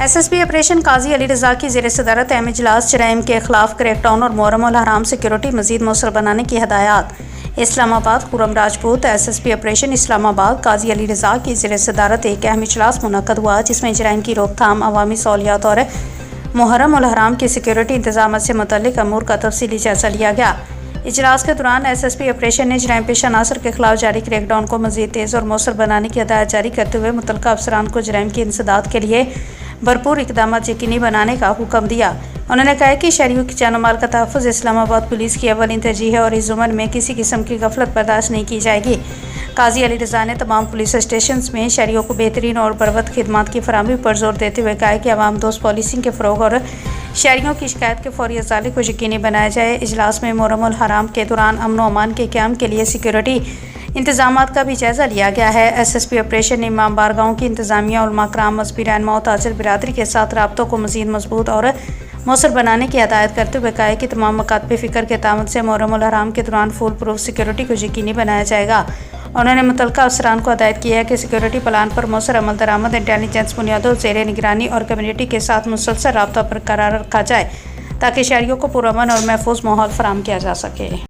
SSP operation قاضی علی رضا کی زیر صدارت اہم اجلاس جرائم کے خلاف کریک ڈاؤن اور محرم الحرام سیکیورٹی مزید موثر بنانے کی ہدایات۔ اسلام آباد خرم راجپوت SSP آپریشن اسلام آباد قاضی علی رضا کی زیر صدارت ایک اہم اجلاس منعقد ہوا، جس میں جرائم کی روک تھام، عوامی سہولیات اور محرم الحرام کے سیکیورٹی انتظامات سے متعلق امور کا تفصیلی جائزہ لیا گیا۔ اجلاس کے دوران SSP آپریشن نے جرائم پیشہ عناصر کے خلاف جاری کریک ڈاؤن کو مزید تیز اور مؤثر بنانے کی ہدایت جاری کرتے ہوئے متعلقہ افسران کو جرائم کی انسداد کے لیے بھرپور اقدامات یقینی بنانے کا حکم دیا۔ انہوں نے کہا کہ شہریوں کی جان و مال کا تحفظ اسلام آباد پولیس کی اولین ترجیح ہے اور اس ضمن میں کسی قسم کی غفلت برداشت نہیں کی جائے گی۔ قاضی علی رضا نے تمام پولیس اسٹیشنز میں شہریوں کو بہترین اور بروقت خدمات کی فراہمی پر زور دیتے ہوئے کہا کہ عوام دوست پالیسنگ کے فروغ اور شہریوں کی شکایت کے فوری ازالے کو یقینی بنایا جائے۔ اجلاس میں محرم الحرام کے دوران امن و امان کے قیام کے لیے سیکیورٹی انتظامات کا بھی جائزہ لیا گیا ہے۔ SSP آپریشن نے امام بارگاہوں کی انتظامیہ، علماء کرام، مذہبی رہنما و تاجر برادری کے ساتھ رابطوں کو مزید مضبوط اور مؤثر بنانے کی ہدایت کرتے ہوئے کہا کہ تمام مکاتب فکر کے تعاون سے محرم الحرام کے دوران فول پروف سیکیورٹی کو یقینی بنایا جائے گا۔ انہوں نے متعلقہ افسران کو ہدایت کی ہے کہ سیکیورٹی پلان پر مؤثر عمل درآمد، انٹیلیجنس بنیادوں، زیر نگرانی اور کمیونٹی کے ساتھ مسلسل رابطہ برقرار رکھا جائے تاکہ شہریوں کو پرامن اور محفوظ ماحول فراہم کیا جا سکے۔